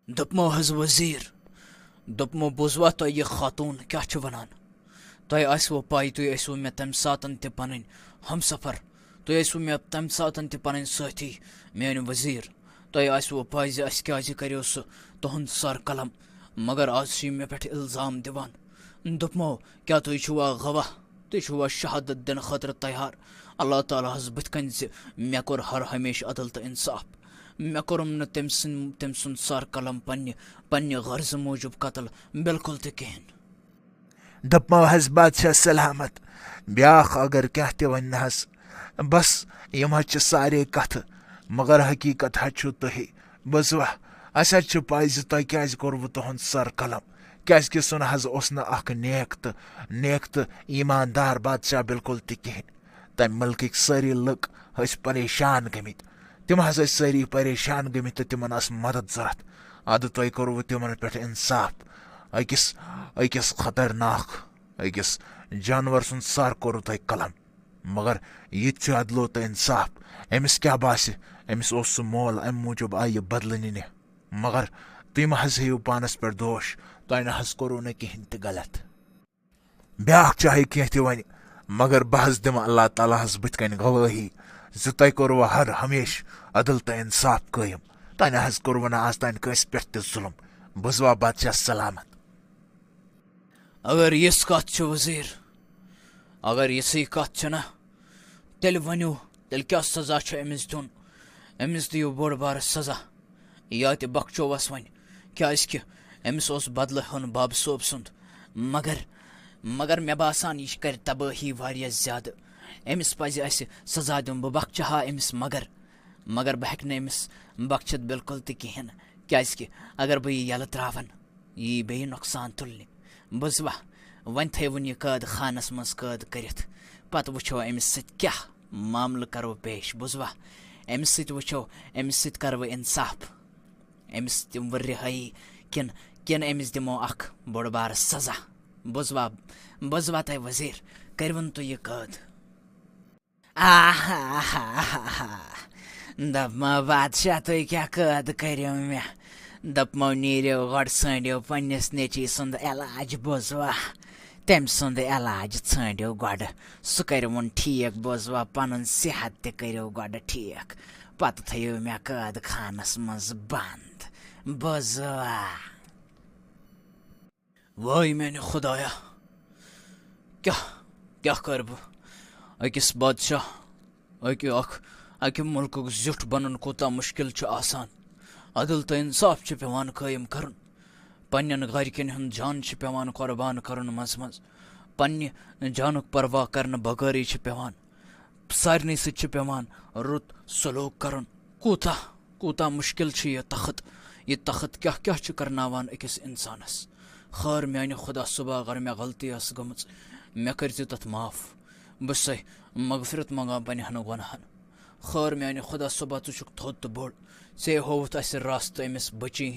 دپمو حض وزیر دپمو بوزوا تو یہ خاتون کیا چھ ونان تۄہہِ آسوٕ پاے تُہۍ ٲسوٕ مےٚ تَمہِ ساتہٕ تہِ پنٕنۍ ہمسفر تُہۍ ٲسوٕ مےٚ تَمہِ ساتہٕ تہِ پنٕنۍ سٲتھی میٲنۍ وزیٖر تۄہہِ آسوٕ پاے زِ اَسہِ کیازِ کریو سُہ تُہُنٛد سر قلم مگر آز چھِ مےٚ پٮ۪ٹھ الزام دِوان دوٚپمو کیٛاہ تُہۍ چھُوا گواہ تُہۍ چھُوا شہادت دِنہٕ خٲطرٕ تیار اللہ تعالیٰ ہس بٕتھِ کَنۍ زِ مےٚ کوٚر ہر ہمیشہٕ عدل تہٕ انصاف مےٚ کوٚرُم نہٕ تٔمۍ سُنٛد سر قلم پننہِ غرضہٕ موٗجوٗب قتل بالکل تہِ کِہیٖنۍ دپمو حظ بادشاہ سلامت بیاکھ اگر کینٛہہ تہِ ونہِ نہ حظ بس یِم حظ چھِ سارے کتھٕ مگر حقیٖقت حظ چھُو تُہی بوزوا اَسہِ حظ چھِ پاے زِ تۄہہِ کیازِ کوٚروٕ تُہُنٛد سر قلم کیازکہِ سُہ نہ حظ اوس نہٕ اکھ نیک تہٕ ایٖماندار بادشاہ بالکل تہِ کِہیٖنۍ تمہِ مُلکٕکۍ سٲری لُکھ ٲسۍ پریشان گٔمٕتۍ تِم حظ ٲسۍ سٲری پریشان گٔمٕتۍ تہٕ تِمن ٲس مدد ضوٚرتھ ادٕ تۄہہِ کوٚروٕ تِمن پٮ۪ٹھ انصاف أکِس خطرناک أکِس جانور سُنٛد سر کوٚروٕ تۄہہِ قلم مگر یہِ تہِ چھُ عدلو تہٕ انصاف أمِس کیٛاہ باسہِ أمِس اوس سُہ مول امہِ موٗجوٗب آیہِ یہِ بدلہٕ نِنہِ مگر تُہۍ مہ حظ ہیٚیِو پانس پٮ۪ٹھ دوش تۄہہِ نہ حظ کوٚروٕ نہٕ کِہیٖنۍ تہِ غلط بیاکھ چاہے کینٛہہ تہِ وَنہِ مگر بہٕ حظ دِمہٕ اللہ تعالیٰ ہس بٕتھِ کَنۍ گوٲہی زِ تۄہہِ کوٚروٕ ہر ہمیشہٕ عدل تہٕ انصاف قٲیِم تۄہہِ نہ حظ کوٚروٕ نہٕ آز تانۍ کٲنٛسہِ پٮ۪ٹھ تہِ ظُلم بوزوا بادشاہ سلامت اگر یِژھ کتھ چھِ وزیٖر اگر یِژھٕے کتھ چھَنہ تیٚلہِ ؤنِو تیٚلہِ کیٛاہ سزا چھُ أمِس دیُن أمِس دِیِو بوٚڑ بارٕ سزا یا تہِ بخچووس وۄنۍ کیٛازِکہِ أمِس اوس بدلہٕ ہیوٚن بابہٕ صٲب سُنٛد مگر مےٚ باسان یہِ کرِ تبٲہی واریاہ زیادٕ أمِس پزِ اَسہِ سزا دیُن بہٕ بخچہٕ ہا أمِس مگر بہٕ ہٮ۪کہٕ نہٕ أمِس بخچِتھ بالکل تہِ کِہیٖنۍ کیٛازِکہِ اگر بہٕ یہِ یَلہٕ ترٛاوَن یہِ یی بیٚیہِ نۄقصان تُلنہِ بوزوا وۄنۍ تھٲیوُن یہِ قٲد خانس منٛز قٲد کٔرِتھ پتہٕ وٕچھو أمِس سۭتۍ کیٛاہ معاملہٕ کرو پیش بوزوا أمِس سۭتۍ وٕچھو أمِس سۭتۍ کرو انصاف أمِس دِموٕ رِہٲیی کِنہٕ أمِس دِمو اکھ بوٚڑ بارٕ سزا بوزوا تۄہہِ وزیٖر کٔرۍوُن تُہۍ یہِ قٲد دپمو بادشاہ تُہۍ کیٛاہ قٲد کٔرِو مےٚ دپمو نیٖرِو گۄڈٕ ژھٲنٛڈِو پننِس نیٚچی سُنٛد علاج بوزوا تٔمۍ سُنٛد علاج ژھٲنٛڈِو گۄڈٕ سُہ کٔرِوُن ٹھیٖک بوزوا پنُن صحت تہِ کٔرِو گۄڈٕ ٹھیٖک پتہٕ تھٲیِو مےٚ قٲد خانس منٛز بنٛد بوزوا وٲے میانہِ خۄدایا کیٛاہ کَرٕ بہٕ أکِس بادشاہ اکہِ مُلکُک زیُٹھ بنُن کوٗتاہ مُشکِل چھُ آسان عدل تہٕ انصاف چھُ پٮ۪وان قٲیِم کرُن پننٮ۪ن گرِکٮ۪ن ہُنٛد جان چھُ پٮ۪وان قۄربان کرُن منٛزٕ پننہِ جانُک پرواہ کرنہٕ بغٲرٕے چھُ پٮ۪وان سارنٕے سۭتۍ چھُ پٮ۪وان رُت سلوٗک کرُن کوٗتاہ مُشکِل چھُ یہِ تخت کیٛاہ چھُ کرناوان أکِس انسانس خٲر میانہِ خۄدا صُبح اگر مےٚ غلطی ٲس گٔمٕژ مےٚ کٔرۍزِ تتھ معاف بہٕ چھُسے مغفرت منٛگان پنٕنٮ۪ن گۄنہن خٲر میانہِ خۄدا صُبح ژٕ چھُکھ تھوٚد تہٕ بوٚڑ ژےٚ ہووُتھ اَسہِ راستہٕ أمِس بٔچی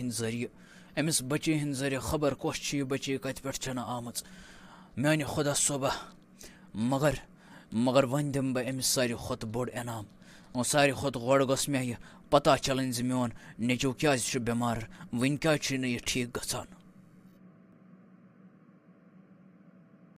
ہٕنٛدۍ ذٔریعہٕ خبر کۄس چھِ یہِ بٔچی کتہِ پٮ۪ٹھ چھنہٕ آمٕژ میانہِ خۄدا صٲبا مگر وۄنۍ دِمہٕ بہٕ أمِس ساروی کھۄتہٕ بوٚڑ انعام ساروی کھۄتہٕ گۄڈٕ گوٚژھ مےٚ یہِ پتہ چلٕنۍ زِ میون نیٚچوٗ کیٛازِ چھُ بٮ۪مار وٕنہِ کیٛازِ چھُنہٕ یہِ ٹھیٖک گژھان